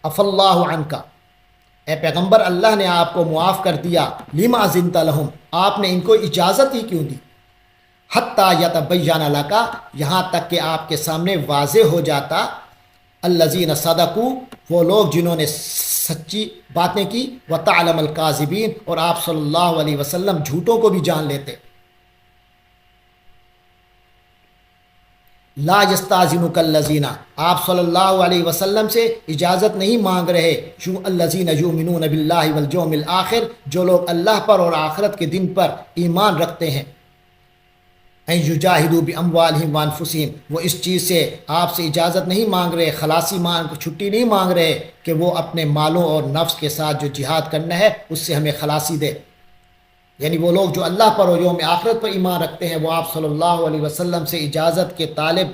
If اللہ عنکا، اے پیغمبر اللہ نے آپ کو معاف کر دیا، لما اذنت لہم، آپ نے ان کو اجازت ہی کیوں دی، حتی یتبین لک، یہاں تک کہ آپ کے سامنے واضح ہو جاتا، الذین صدقوا، وہ لوگ جنہوں نے سچی باتیں کی، وتعلم الکاذبین، اور آپ صلی اللہ علیہ وسلم جھوٹوں کو بھی جان لیتے۔ لا یستاذنک الذین، آپ صلی اللہ علیہ وسلم سے اجازت نہیں مانگ رہے، الذین یؤمنون باللہ والیوم الآخر، جو لوگ اللہ پر اور آخرت کے دن پر ایمان رکھتے ہیں، ان یجاہدوا باموالہم وانفسہم، وہ اس چیز سے آپ سے اجازت نہیں مانگ رہے، خلاصی مانگ چھٹی نہیں مانگ رہے کہ وہ اپنے مالوں اور نفس کے ساتھ جو جہاد کرنا ہے اس سے ہمیں خلاصی دے۔ یعنی وہ لوگ جو اللہ پر اور یوم آخرت پر ایمان رکھتے ہیں، وہ آپ صلی اللہ علیہ وسلم سے اجازت کے طالب،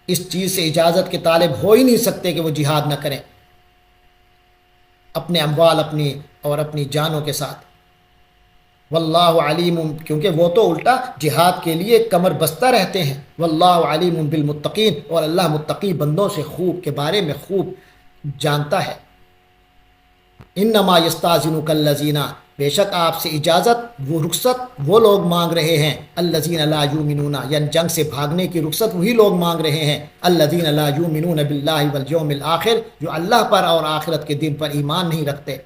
اس چیز سے اجازت کے طالب ہو ہی نہیں سکتے کہ وہ جہاد نہ کریں اپنے اموال اور اپنی جانوں کے ساتھ۔ واللہ علیم، کیونکہ وہ تو الٹا جہاد کے لیے کمر بستہ رہتے ہیں۔ واللہ علیم بالمتقین، اور اللہ متقی بندوں سے خوب کے بارے میں خوب جانتا ہے۔ انما یستاذنک الذین، بے شک آپ سے اجازت، وہ رخصت وہ لوگ مانگ رہے ہیں، الذین لا یؤمنون، یعنی جنگ سے بھاگنے کی رخصت وہی لوگ مانگ رہے ہیں، الذین لا یؤمنون باللہ والیوم الآخر، جو اللہ پر اور آخرت کے دن پر ایمان نہیں رکھتے،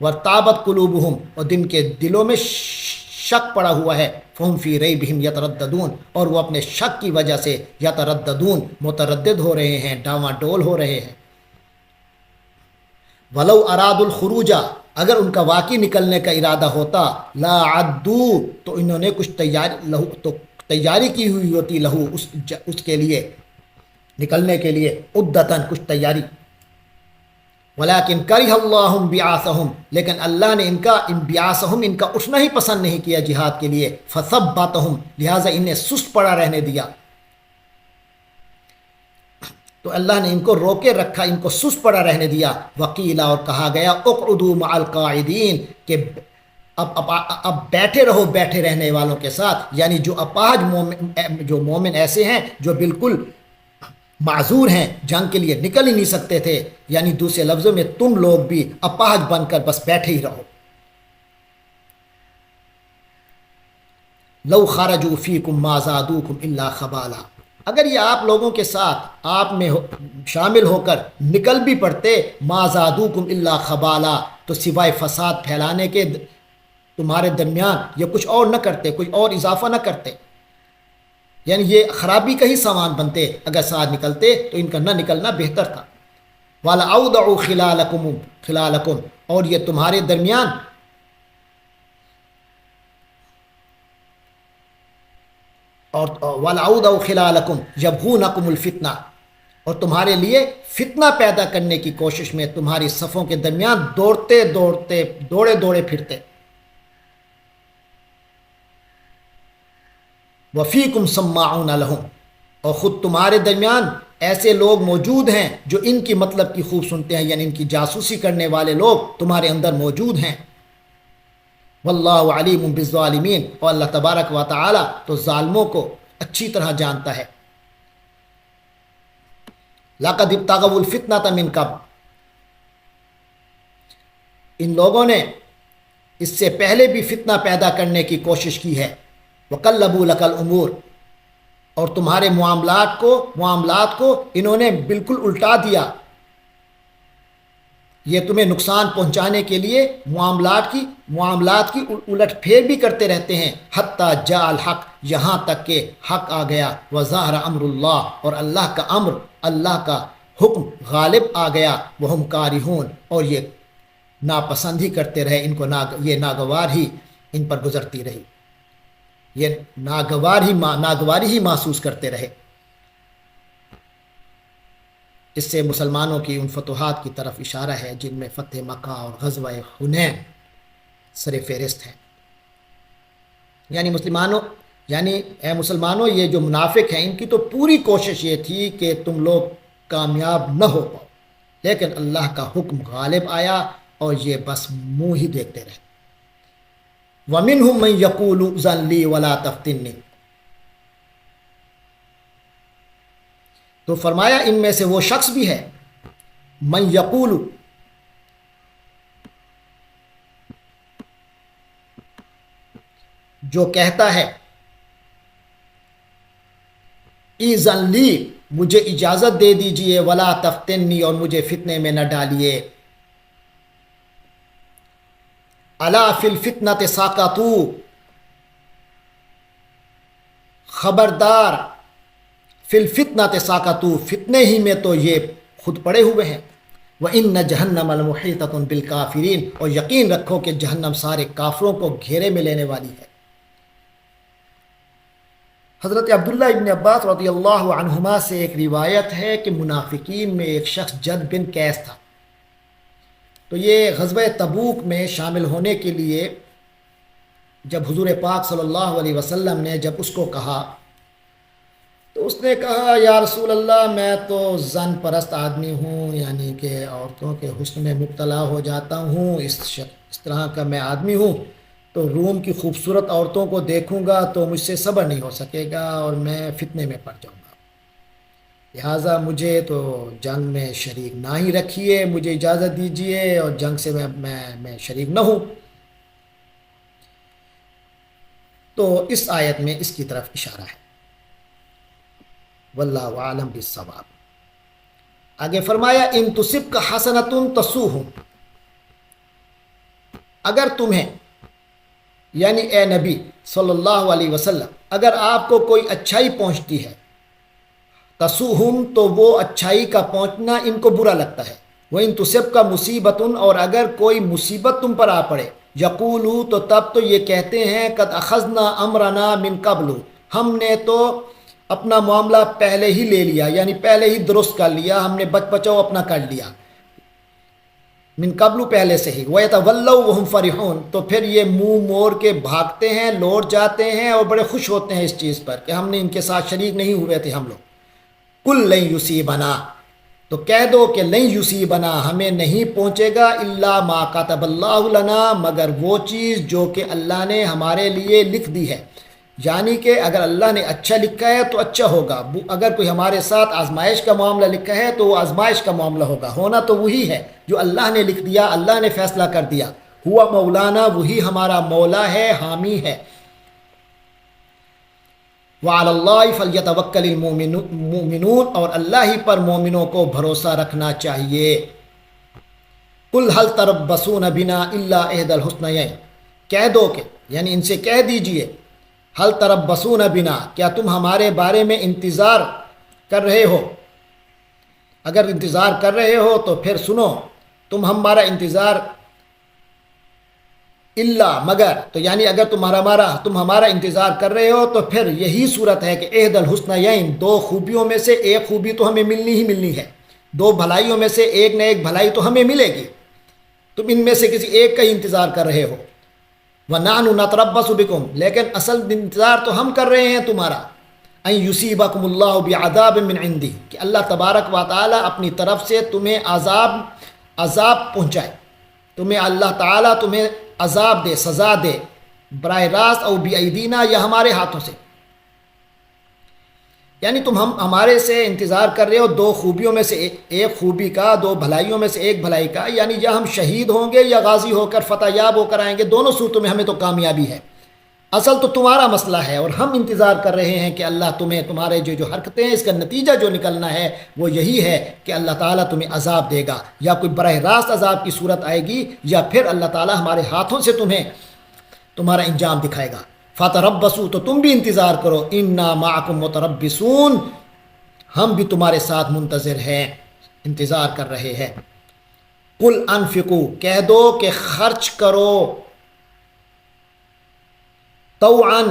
وارتابت قلوبہم، اور جن کے دلوں میں شک پڑا ہوا ہے، فہم فی ریبہم یترددون، اور وہ اپنے شک کی وجہ سے یترددون، متردد ہو رہے ہیں، ڈاواں ڈول ہو رہے ہیں۔ ولو اراد الخروج، اگر ان کا واقعی نکلنے کا ارادہ ہوتا، لا عدو، تو انہوں نے کچھ تیاری کی ہوئی ہوتی، لہو اس کے لیے، نکلنے کے لیے، عدتاً کچھ تیاری، ولیکن کرہ اللہ انبعاثہم، لیکن اللہ نے ان کا انبعاثہم، ان کا اٹھنا ہی پسند نہیں کیا جہاد کے لیے، فثبتہم، لہٰذا انہیں سست پڑا رہنے دیا، تو اللہ نے ان کو روکے رکھا، ان کو سست پڑا رہنے دیا۔ وقیلا، اور کہا گیا، اقعدوا مع القاعدین، کہ اب بیٹھے رہو بیٹھے رہنے والوں کے ساتھ، یعنی جو اپاہج مومن ایسے ہیں جو بالکل معذور ہیں، جنگ کے لیے نکل ہی نہیں سکتے تھے، یعنی دوسرے لفظوں میں تم لوگ بھی اپاہج بن کر بس بیٹھے ہی رہو۔ لو خرجوا فیکم ما زادوکم الا خبالا، اگر یہ آپ لوگوں کے ساتھ آپ میں شامل ہو کر نکل بھی پڑتے، ما زادوکم الا خبالا، تو سوائے فساد پھیلانے کے تمہارے درمیان یہ کچھ اور نہ کرتے، کچھ اور اضافہ نہ کرتے، یعنی یہ خرابی کا ہی سامان بنتے اگر ساتھ نکلتے، تو ان کا نہ نکلنا بہتر تھا۔ وَلَأَوْضَعُوا خِلَالَكُمْ، اور یہ تمہارے درمیان اور وَلَأَوْضَعُوا خِلَالَكُمْ يَبْغُونَكُمُ الْفِتْنَةَ، اور تمہارے لیے فتنہ پیدا کرنے کی کوشش میں تمہاری صفوں کے درمیان دوڑے پھرتے۔ وَفِيكُمْ سَمَّاعُونَ لَهُمْ، اور خود تمہارے درمیان ایسے لوگ موجود ہیں جو ان کی مطلب کی خوب سنتے ہیں، یعنی ان کی جاسوسی کرنے والے لوگ تمہارے اندر موجود ہیں۔ واللہ علیم بالظالمین، اور اللہ تبارک و تعالی تو ظالموں کو اچھی طرح جانتا ہے۔ لقد ابتغوا الفتنة من قبل، ان لوگوں نے اس سے پہلے بھی فتنہ پیدا کرنے کی کوشش کی ہے۔ وقلبوا لك الامور، اور تمہارے معاملات کو انہوں نے بالکل الٹا دیا، یہ تمہیں نقصان پہنچانے کے لیے معاملات کی الٹ پھیر بھی کرتے رہتے ہیں۔ حتی جاء الحق، یہاں تک کہ حق آ گیا، وظہر امر اللہ، اور اللہ کا امر، اللہ کا حکم غالب آ گیا، وہم کارہون، اور یہ ناپسند ہی کرتے رہے، ان کو یہ ناگوار ہی ان پر گزرتی رہی، یہ ناگواری ہی محسوس کرتے رہے۔ اس سے مسلمانوں کی ان فتوحات کی طرف اشارہ ہے جن میں فتح مکہ اور غزوہ حنین سر فہرست ہیں۔ یعنی اے مسلمانوں، یہ جو منافق ہیں ان کی تو پوری کوشش یہ تھی کہ تم لوگ کامیاب نہ ہو پاؤ، لیکن اللہ کا حکم غالب آیا اور یہ بس منہ ہی دیکھتے رہے۔ وَمِنْهُمْ مَنْ يَقُولُ ائْذَنْ لِي وَلَا تَفْتِنِّي، تو فرمایا ان میں سے وہ شخص بھی ہے، من یقول، جو کہتا ہے ایذن لی، مجھے اجازت دے دیجئے، ولا تفتنی، اور مجھے فتنے میں نہ ڈالیے، الا فی الفتنۃ ساقطوا، خبردار، فی الفتنۃ ساقطوا، فتنے ہی میں تو یہ خود پڑے ہوئے ہیں، وَإِنَّ جَهَنَّمَ لَمُحِيطَةٌ بِالْكَافِرِينَ، اور یقین رکھو کہ جہنم سارے کافروں کو گھیرے میں لینے والی ہے۔ حضرت عبداللہ ابن عباس رضی اللہ عنہما سے ایک روایت ہے کہ منافقین میں ایک شخص جد بن قیس تھا۔ تو یہ غزوہ تبوک میں شامل ہونے کے لیے جب حضور پاک صلی اللہ علیہ وسلم نے جب اس کو کہا تو اس نے کہا یا رسول اللہ میں تو زن پرست آدمی ہوں، یعنی کہ عورتوں کے حسن میں مبتلا ہو جاتا ہوں، اس طرح کا میں آدمی ہوں، تو روم کی خوبصورت عورتوں کو دیکھوں گا تو مجھ سے صبر نہیں ہو سکے گا اور میں فتنے میں پڑ جاؤں گا، لہٰذا مجھے تو جنگ میں شریک نہ ہی رکھیے، مجھے اجازت دیجیے اور جنگ سے میں شریک نہ ہوں۔ تو اس آیت میں اس کی طرف اشارہ ہے، واللہ عالم بالصواب۔ آگے فرمایا ان تصبک حسنۃ تسؤہم، اگر تمہیں، یعنی اے نبی صلی اللہ علیہ وسلم، اگر آپ کو کوئی اچھائی پہنچتی ہے، تسؤہم تو وہ اچھائی کا پہنچنا ان کو برا لگتا ہے، وہ ان تصبک مصیبت، اور اگر کوئی مصیبت تم پر آ پڑے، یقولو تو تب تو یہ کہتے ہیں قد اخذنا امرنا من قبل، ہم نے تو اپنا معاملہ پہلے ہی لے لیا، یعنی پہلے ہی درست کر لیا، ہم نے بچ بچاؤ اپنا کر لیا، من قبل پہلے سے ہی، وَيَتَوَلَّوْا وَهُمْ فَرِحُونَ، تو پھر یہ منہ موڑ کے بھاگتے ہیں، لوٹ جاتے ہیں اور بڑے خوش ہوتے ہیں اس چیز پر کہ ہم نے ان کے ساتھ شریک نہیں ہوئے تھے ہم لوگ۔ قُل لَن يُصِيبَنَا، تو کہہ دو کہ لن یصیبنا، ہمیں نہیں پہنچے گا، الا ما کتب اللہ لنا، مگر وہ چیز جو کہ اللہ نے ہمارے لیے لکھ دی ہے، یعنی کہ اگر اللہ نے اچھا لکھا ہے تو اچھا ہوگا، اگر کوئی ہمارے ساتھ آزمائش کا معاملہ لکھا ہے تو وہ آزمائش کا معاملہ ہوگا، ہونا تو وہی ہے جو اللہ نے لکھ دیا، اللہ نے فیصلہ کر دیا، ہوا مولانا، وہی ہمارا مولا ہے، حامی ہے۔ وَعَلَى اللَّهِ فَلْيَتَوَكَّلِ الْمُؤْمِنُونَ، اور اللہ ہی پر مومنوں کو بھروسہ رکھنا چاہیے۔ قُلْ هَلْ تَرَبَّصُونَ بِنَا إِلَّا إِحْدَى الْحُسْنَيَيْنِ، کہہ دو کہ، یعنی ان سے کہہ دیجئے، هَلْ تَرَبَّصُونَ بِنَا، کیا تم ہمارے بارے میں انتظار کر رہے ہو؟ اگر انتظار کر رہے ہو تو پھر سنو، تم ہمارا انتظار، اللہ مگر، تو یعنی اگر تم ہمارا انتظار کر رہے ہو تو پھر یہی صورت ہے کہ احد الحسنیین، دو خوبیوں میں سے ایک خوبی تو ہمیں ملنی ہی ملنی ہے، دو بھلائیوں میں سے ایک نہ ایک بھلائی تو ہمیں ملے گی، تم ان میں سے کسی ایک کا ہی انتظار کر رہے ہو۔ وَنَحْنُ نَتَرَبَّصُ بِكُمْ، لیکن اصل انتظار تو ہم کر رہے ہیں تمہارا، ان یصیبکم اللہ بعذاب من عندہ، کہ اللہ تبارک و تعالیٰ اپنی طرف سے تمہیں عذاب پہنچائے، تمہیں اللہ تعالیٰ تمہیں عذاب دے، سزا دے، براہ راست او بایدینا، یا ہمارے ہاتھوں سے، یعنی تم ہمارے سے انتظار کر رہے ہو دو خوبیوں میں سے ایک خوبی کا، دو بھلائیوں میں سے ایک بھلائی کا، یعنی یا ہم شہید ہوں گے یا غازی ہو کر فتح یاب ہو کر آئیں گے، دونوں صورتوں میں ہمیں تو کامیابی ہے، اصل تو تمہارا مسئلہ ہے، اور ہم انتظار کر رہے ہیں کہ اللہ تمہیں، تمہارے جو حرکتیں ہیں اس کا نتیجہ جو نکلنا ہے وہ یہی ہے کہ اللہ تعالیٰ تمہیں عذاب دے گا، یا کوئی براہ راست عذاب کی صورت آئے گی، یا پھر اللہ تعالیٰ ہمارے ہاتھوں سے تمہیں تمہارا انجام دکھائے گا۔ فتربصوا، تو تم بھی انتظار کرو، انا معکم متربصون، ہم بھی تمہارے ساتھ منتظر ہیں، انتظار کر رہے ہیں۔ قل انفقوا، کہہ دو کہ خرچ کرو، طوعاً،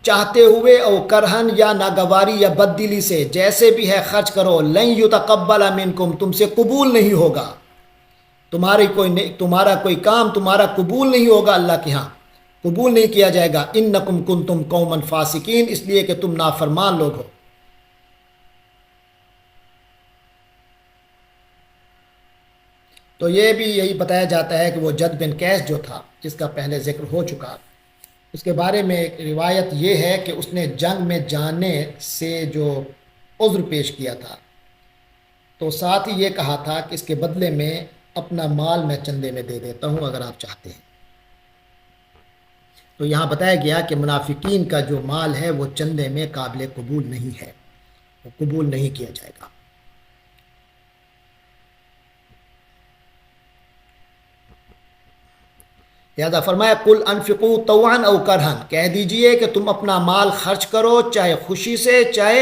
چاہتے ہوئے، او کرہن، یا ناگواری یا بددلی سے، جیسے بھی ہے خرچ کرو، لن یتقبل منکم، تم سے قبول نہیں ہوگا، تمہارا کوئی کام تمہارا قبول نہیں ہوگا، اللہ کے ہاں قبول نہیں کیا جائے گا، انکم کنتم قوما فاسقین، اس لیے کہ تم نافرمان لوگ ہو۔ تو یہ بھی یہی بتایا جاتا ہے کہ وہ جد بن قیس جو تھا، جس کا پہلے ذکر ہو چکا، اس کے بارے میں ایک روایت یہ ہے کہ اس نے جنگ میں جانے سے جو عذر پیش کیا تھا، تو ساتھ ہی یہ کہا تھا کہ اس کے بدلے میں اپنا مال میں چندے میں دے دیتا ہوں اگر آپ چاہتے ہیں۔ تو یہاں بتایا گیا کہ منافقین کا جو مال ہے وہ چندے میں قابل قبول نہیں ہے، وہ قبول نہیں کیا جائے گا۔ لہذا فرمایا قل انفقوا طوعا او کرہا، کہہ دیجئے کہ تم اپنا مال خرچ کرو، چاہے خوشی سے چاہے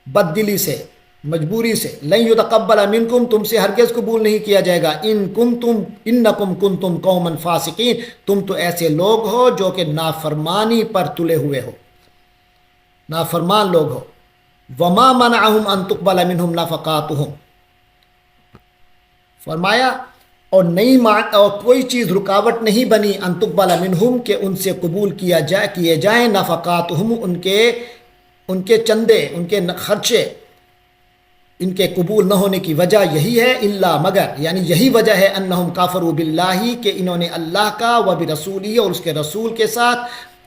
بددلی سے، مجبوری سے۔ لن یتقبل منکم، تم سے ہرگز قبول نہیں کیا جائے گا۔ انکم کنتم قوما فاسقین، تم تو ایسے لوگ ہو جو کہ نافرمانی پر تلے ہوئے ہو، نافرمان لوگ ہو۔ وما منعهم ان تقبل منهم نفقاتهم، فرمایا اور کوئی چیز رکاوٹ نہیں بنی ان تقبل منہم کہ ان سے قبول کیے جائیں نفقاتہم، ان کے چندے، ان کے خرچے، ان کے قبول نہ ہونے کی وجہ یہی ہے، الا مگر، یعنی یہی وجہ ہے انہم کافروا باللہ کہ انہوں نے اللہ کا و برسولہ اور اس کے رسول کے ساتھ،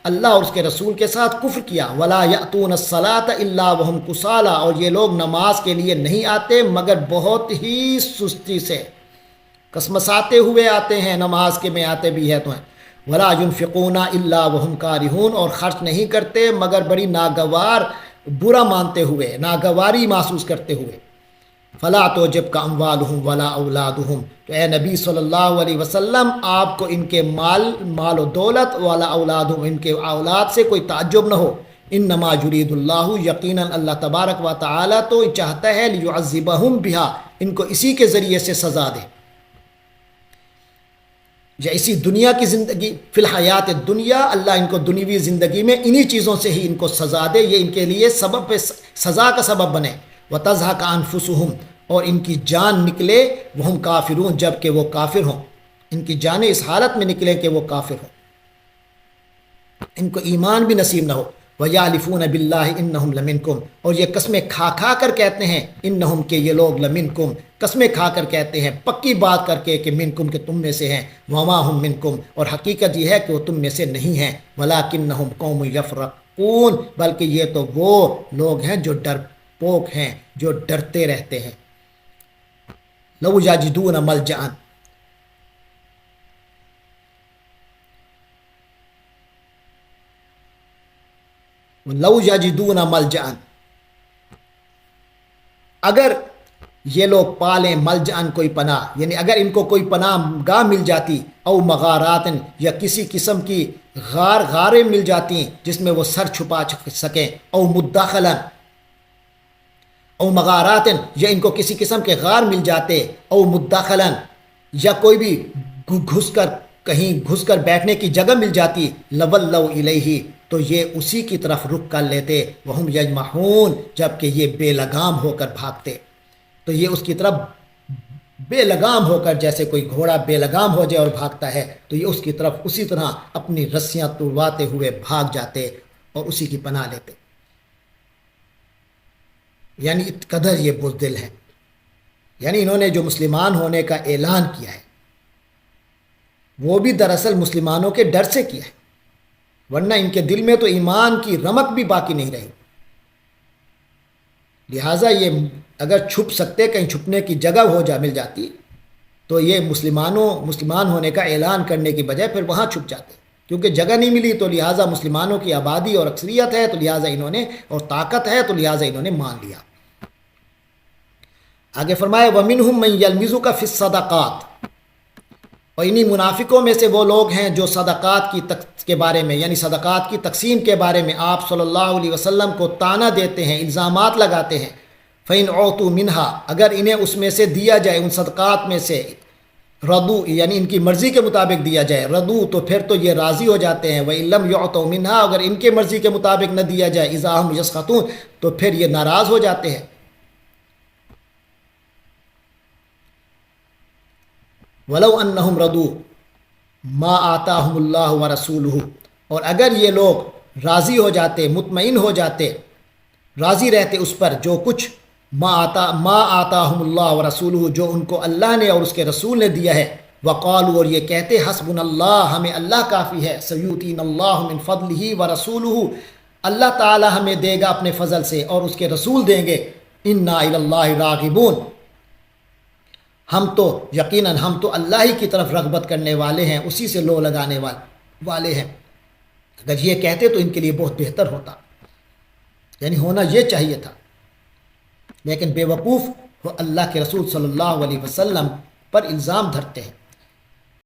اللہ اور اس کے رسول کے ساتھ کفر کیا۔ ولا یأتون الصلاۃ الا وهم کسالى، اور یہ لوگ نماز کے لیے نہیں آتے مگر بہت ہی سستی سے، کسمساتے ہوئے آتے ہیں، نماز کے میں آتے بھی ہے تو ہیں۔ ولا ينفقون الا وهم کارہون، اور خرچ نہیں کرتے مگر بڑی ناگوار، برا مانتے ہوئے، ناگواری محسوس کرتے ہوئے۔ فلا تعجبک اموالہم ولا اولادہم، تو اے نبی صلی اللہ علیہ وسلم آپ کو ان کے مال و دولت، ولا اولادہم، ان کے اولاد سے کوئی تعجب نہ ہو۔ انما یرید اللہ، یقیناً اللہ تبارک و تعالی تو چاہتا ہے لیعذبہم بہا، ان کو اسی کے ذریعے سے سزا دے، یا اسی دنیا کی زندگی، فی الحیات الدنیا، اللہ ان کو دنیوی زندگی میں انہی چیزوں سے ہی ان کو سزا دے، یہ ان کے لیے سبب سزا کا سبب بنے۔ وَتَزْهَقَ أَنفُسُهُمْ، اور ان کی جان نکلے، وَهُمْ کافرون، جب کہ وہ کافر ہوں، ان کی جانیں اس حالت میں نکلیں کہ وہ کافر ہوں، ان کو ایمان بھی نصیب نہ ہو۔ وَيَعْلِفُونَ بِاللَّهِ إِنَّهُمْ لَمِنْكُمْ، اور یہ قسمیں کھا کھا کر کہتے ہیں، انہم کہ یہ لوگ، لمنکم، قسمیں کھا کر کہتے ہیں، پکی بات کر کے کہ منکم کہ تم میں سے ہیں، وما ہم منکم، اور حقیقت یہ ہے کہ وہ تم میں سے نہیں ہیں، ولکنہم قوم یفرقون، بلکہ یہ تو وہ لوگ ہیں جو ڈرپوک ہیں، جو ڈرتے رہتے ہیں۔ لو یجدون ملجأ، لو یجدون ملجأ، اگر یہ لوگ پالیں ملجأن کوئی پناہ، یعنی اگر ان کو کوئی پناہ گاہ مل جاتی، او مغارات، یا کسی قسم کی غاریں مل جاتی جس میں وہ سر چھپا سکیں، او مدخلا، او مغارات، یا ان کو کسی قسم کے غار مل جاتے، او مدخلا، یا کوئی بھی کہیں گھس کر بیٹھنے کی جگہ مل جاتی، لولوا الیہ، تو یہ اسی کی طرف رخ کر لیتے، وہم یجمحون، جب کہ یہ بے لگام ہو کر بھاگتے۔ تو یہ اس کی طرف بے لگام ہو کر، جیسے کوئی گھوڑا بے لگام ہو جائے اور بھاگتا ہے، تو یہ اس کی طرف اسی طرح اپنی رسیاں توڑواتے ہوئے بھاگ جاتے اور اسی کی پناہ لیتے۔ یعنی قدر یہ بزدل ہے، یعنی انہوں نے جو مسلمان ہونے کا اعلان کیا ہے وہ بھی دراصل مسلمانوں کے ڈر سے کیا ہے، ورنہ ان کے دل میں تو ایمان کی رمق بھی باقی نہیں رہی۔ لہٰذا یہ اگر چھپ سکتے، کہیں چھپنے کی جگہ مل جاتی، تو یہ مسلمان ہونے کا اعلان کرنے کی بجائے پھر وہاں چھپ جاتے، کیونکہ جگہ نہیں ملی، تو لہٰذا مسلمانوں کی آبادی اور اکثریت ہے، تو لہٰذا انہوں نے، اور طاقت ہے، تو لہٰذا انہوں نے مان لیا۔ آگے فرمایا وَمِنْهُمْ مَنْ يَلْمِزُكَ فِي الصَّدَقَاتِ، اور انہی منافقوں میں سے وہ لوگ ہیں جو صدقات کے بارے میں، یعنی صدقات کی تقسیم کے بارے میں آپ صلی اللہ علیہ وسلم کو طعنہ دیتے ہیں، الزامات لگاتے ہیں۔ فَإِنْ عُوتُوا مِنْهَا، اگر انہیں اس میں سے دیا جائے، ان صدقات میں سے، ردو، یعنی ان کی مرضی کے مطابق دیا جائے، ردو، تو پھر تو یہ راضی ہو جاتے ہیں۔ وَإِنْ لَمْ يُعْطَوْا مِنْهَا، اگر ان کے مرضی کے مطابق نہ دیا جائے، إِذَا هُمْ يَسْخَطُونَ، تو پھر یہ ناراض ہو جاتے ہیں۔ وَلَوْ أَنَّهُمْ رَضُوا مَا آتَاهُمُ اللَّهُ وَرَسُولُهُ، اور اگر یہ لوگ راضی ہو جاتے، مطمئن ہو جاتے، راضی رہتے اس پر جو کچھ ما آتاہم اللہ ورسولہ، جو ان کو اللہ نے اور اس کے رسول نے دیا ہے، وقالوا، اور یہ کہتے، حسبنا اللہ، ہمیں اللہ کافی ہے، سیؤتینا اللہ من فضلہ ورسولہ، اللہ تعالی ہمیں دے گا اپنے فضل سے اور اس کے رسول دیں گے، انا الی اللہ راغبون، ہم تو یقیناً ہم تو اللہ ہی کی طرف رغبت کرنے والے ہیں، اسی سے لو لگانے والے ہیں۔ اگر یہ کہتے تو ان کے لیے بہت بہتر ہوتا، یعنی ہونا یہ چاہیے تھا، لیکن بے وقوف وہ اللہ کے رسول صلی اللہ علیہ وسلم پر الزام دھرتے ہیں